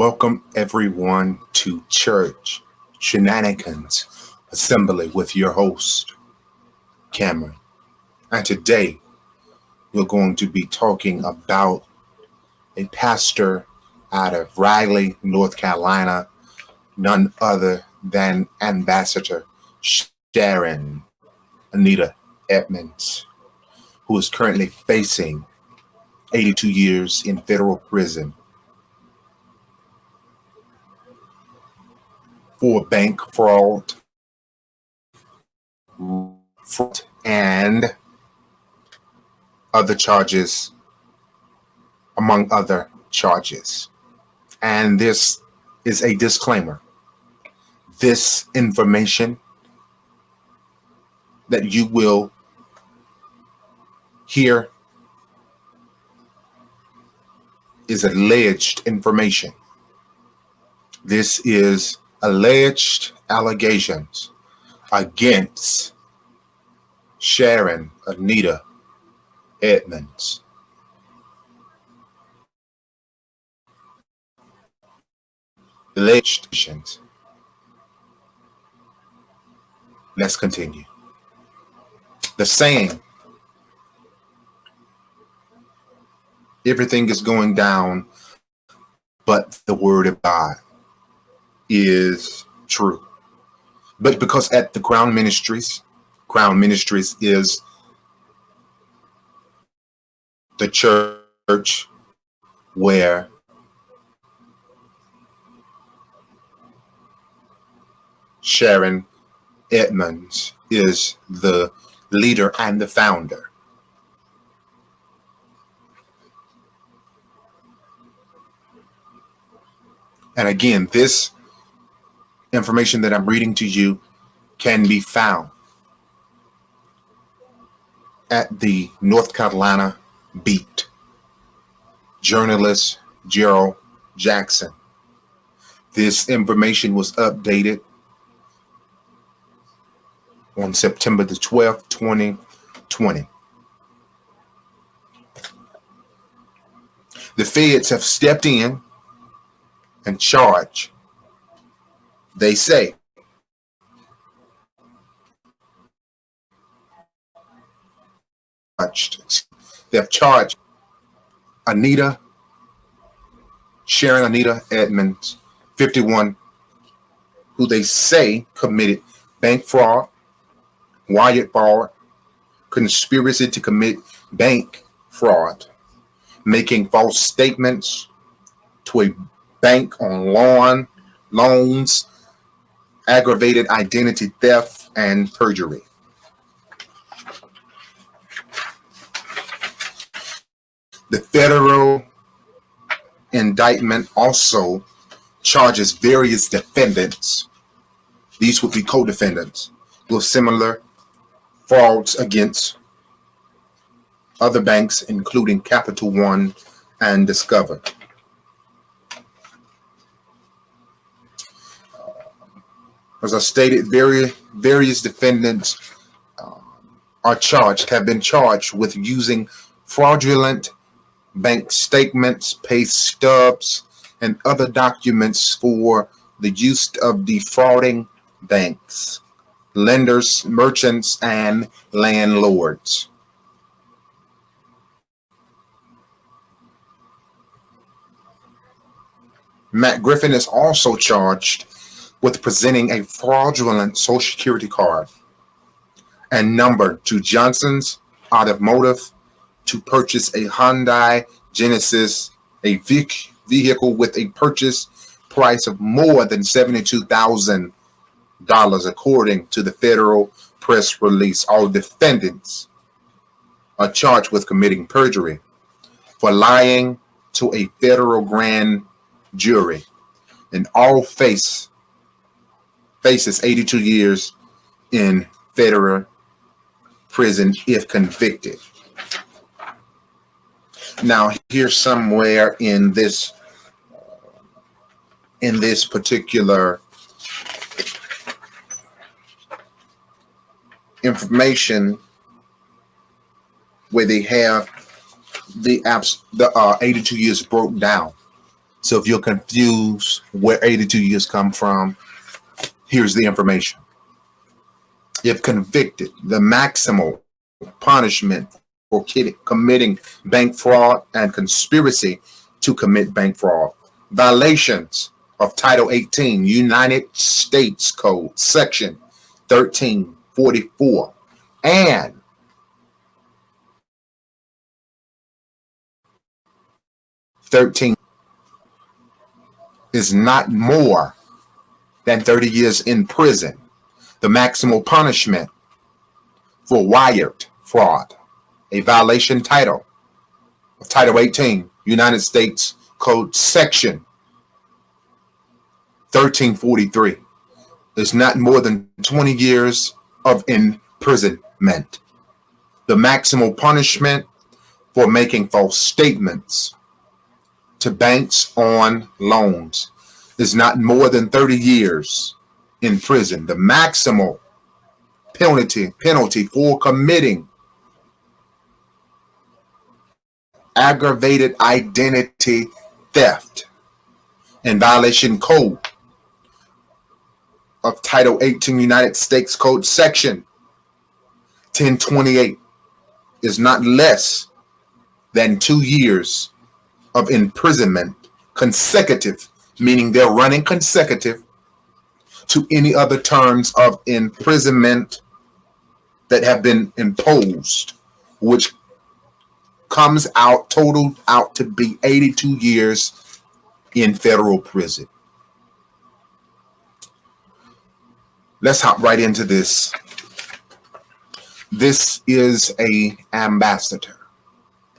Welcome everyone to Church Shenanigans Assembly with your host, Cameron. And today we're going to be talking about a pastor out of Raleigh, North Carolina, none other than Ambassador Sharon Anita Edmonds, who is currently facing 82 years in federal prison for bank fraud and other charges, among other charges. And this is a disclaimer. This information that you will hear is alleged information. This is alleged allegations against Sharon Anita Edmonds. Alleged. Let's continue. The saying, everything is going down but the word of God, is true. But because at the Crown Ministries is the church where Sharon Edmonds is the leader and the founder. And again, this information that I'm reading to you can be found at the North Carolina Beat. Journalist Gerald Jackson. This information was updated on September the 12th, 2020. The feds have stepped in and charged, they say, they've charged Sharon Anita Edmonds, 51, who they say committed bank fraud, wire fraud, conspiracy to commit bank fraud, making false statements to a bank on loans, aggravated identity theft, and perjury. The federal indictment also charges various defendants, these would be co-defendants, with similar frauds against other banks, including Capital One and Discover. As I stated, various defendants have been charged with using fraudulent bank statements, pay stubs, and other documents for the use of defrauding banks, lenders, merchants, and landlords. Matt Griffin is also charged with presenting a fraudulent Social Security card and number to Johnson's Automotive to purchase a Hyundai Genesis, a vehicle with a purchase price of more than $72,000, according to the federal press release. All defendants are charged with committing perjury for lying to a federal grand jury, and all faces 82 years in federal prison if convicted. Now, here somewhere in this particular information, where they have the 82 years broke down. So if you're confused where 82 years come from, here's the information. If convicted, the maximal punishment for committing bank fraud and conspiracy to commit bank fraud, violations of Title 18 United States Code, Section 1344, and 13 is not more than 30 years in prison. The maximal punishment for wired fraud, a violation title of Title 18 United States Code Section 1343, is not more than 20 years of imprisonment. The maximal punishment for making false statements to banks on loans is not more than 30 years in prison. The maximal penalty for committing aggravated identity theft and violation code of Title 18 United States Code Section 1028 is not less than 2 years of imprisonment consecutive, meaning they're running consecutive to any other terms of imprisonment that have been imposed, which comes out totaled out to be 82 years in federal prison. Let's hop right into this. This is a ambassador.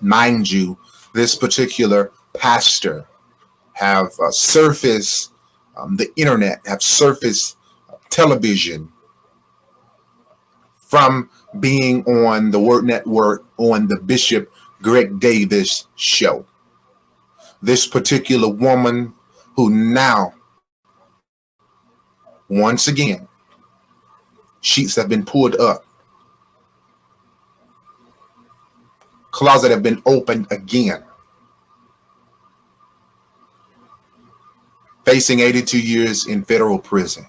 Mind you, this particular pastor have surfaced the internet, have surfaced television from being on the Word Network on the Bishop Greg Davis show. This particular woman who now, once again, sheets have been pulled up, closet have been opened again, facing 82 years in federal prison.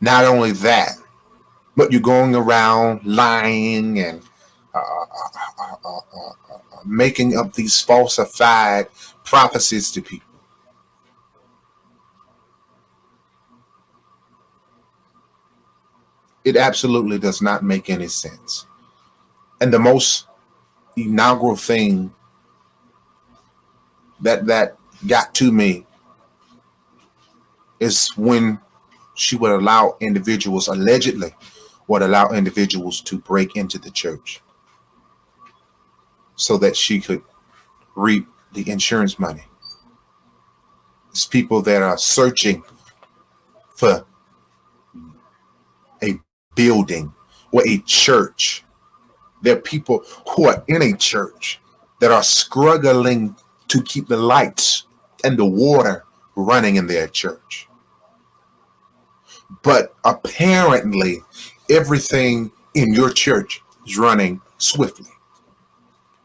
Not only that, but you're going around lying and making up these falsified prophecies to people. It absolutely does not make any sense. And the most inaugural thing that got to me is when she would allow individuals, allegedly would allow individuals to break into the church so that she could reap the insurance money. It's people that are searching for a building or a church. There are people who are in a church that are struggling to keep the lights and the water running in their church. But apparently, everything in your church is running swiftly.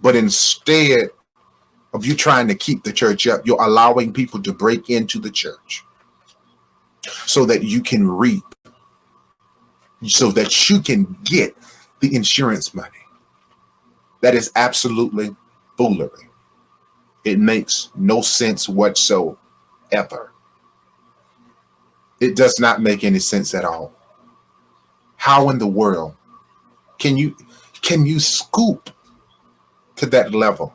But instead of you trying to keep the church up, you're allowing people to break into the church so that you can reap, so that you can get the insurance money. That is absolutely foolery. It makes no sense whatsoever. It does not make any sense at all. How in the world can you scoop to that level?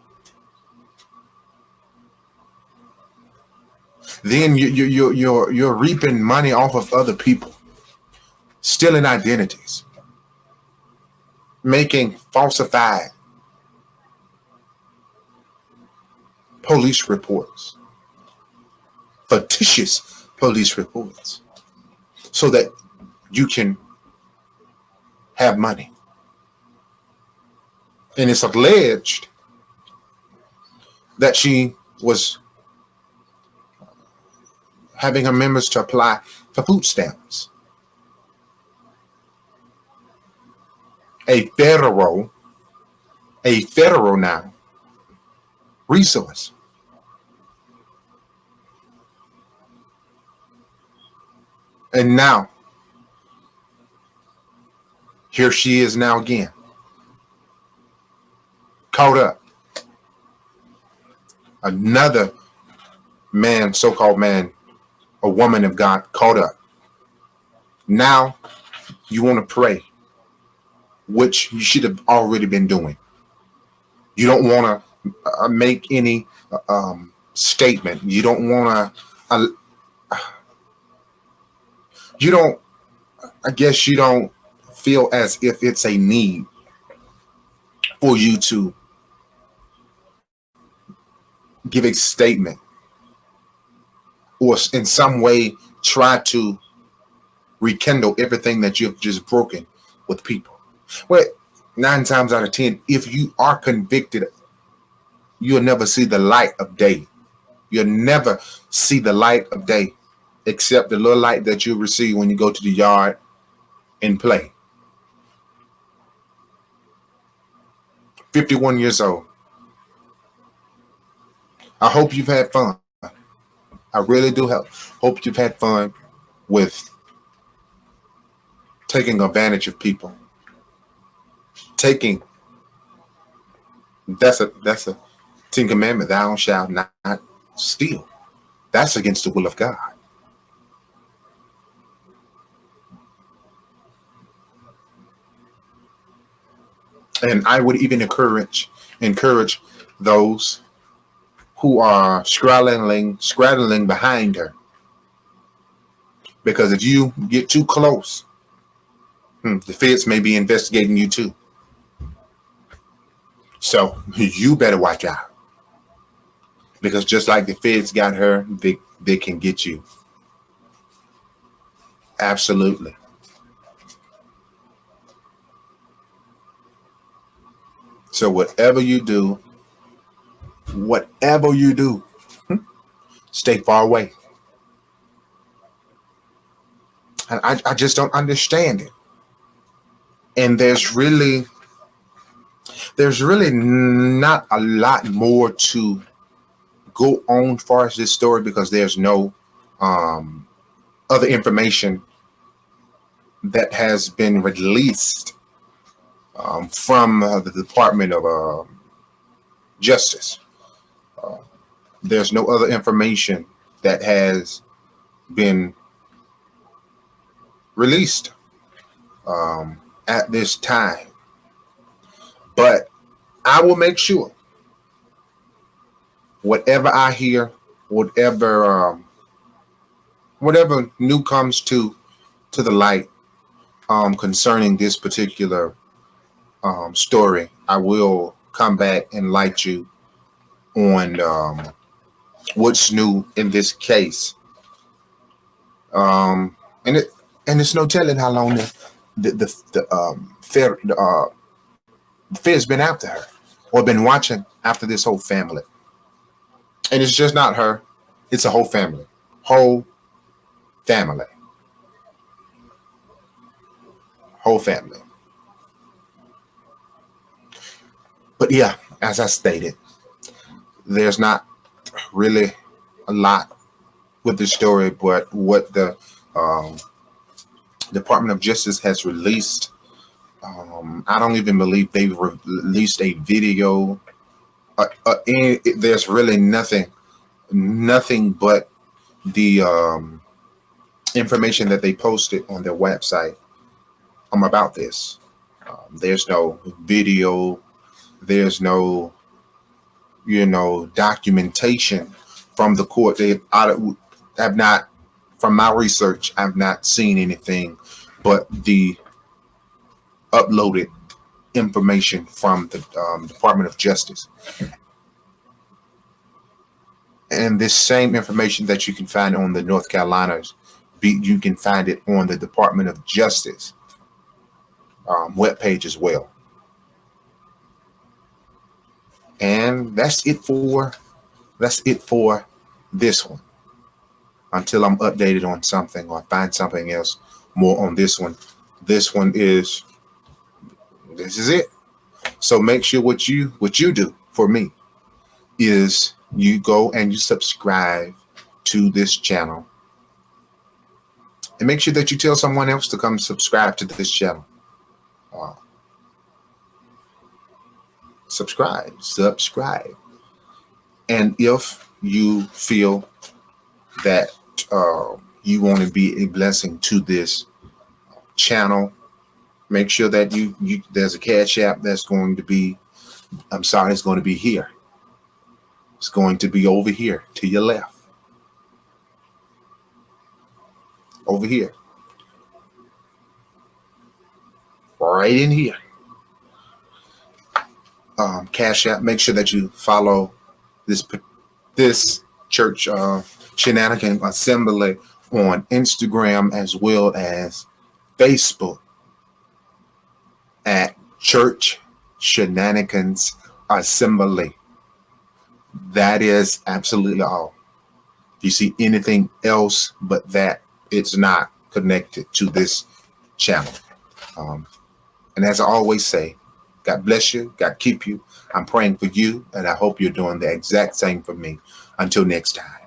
Then you're reaping money off of other people, stealing identities, making falsified police reports, fictitious police reports, so that you can have money. And it's alleged that she was having her members to apply for food stamps. A federal now resource. And now, here she is now again, caught up. Another man, so-called man, a woman of God, caught up. Now you want to pray, which you should have already been doing. You don't want to make any statement. You don't want to. You don't. I guess you don't feel as if it's a need for you to give a statement or in some way try to rekindle everything that you've just broken with people. Well, 9 times out of 10, if you are convicted, you'll never see the light of day. You'll never see the light of day except the little light that you receive when you go to the yard and play. 51 years old. I hope you've had fun. I really do hope you've had fun with taking advantage of people. That's a 10 commandment. Thou shalt not steal. That's against the will of God. And I would even encourage those who are straddling behind her. Because if you get too close, the feds may be investigating you too. So you better watch out. Because just like the feds got her, they can get you. Absolutely. So whatever you do, stay far away. And I just don't understand it. And there's really not a lot more to go on as far as this story because there's no other information that has been released from the Department of Justice. There's no other information that has been released at this time. But I will make sure whatever I hear, whatever new comes to the light concerning this particular story, I will come back and light you on what's new in this case. And it's no telling how long the Fed's been after her or been watching after this whole family. And it's just not her, it's a whole family. Whole family. But yeah, as I stated, there's not really a lot with the story, but what the Department of Justice has released, I don't even believe they've released a video. There's really nothing but the information that they posted on their website about this. There's no video. There's no, documentation from the court. They have not, from my research, I've not seen anything but the uploaded information from the Department of Justice. And this same information that you can find on the North Carolina's, you can find it on the Department of Justice webpage as well. And that's it for this one. Until I'm updated on something or find something else more on this one. This is it. So make sure what you do for me is you go and you subscribe to this channel, and make sure that you tell someone else to come subscribe to this channel. Subscribe. And if you feel that you want to be a blessing to this channel, make sure that you there's a Cash App that's going to be, it's going to be here. It's going to be over here to your left. Over here. Right in here. Cash App. Make sure that you follow this church shenanigan assembly on Instagram as well as Facebook at Church Shenanigans Assembly. That is absolutely all. If you see anything else but that, it's not connected to this channel. And as I always say, God bless you. God keep you. I'm praying for you, and I hope you're doing the exact same for me. Until next time.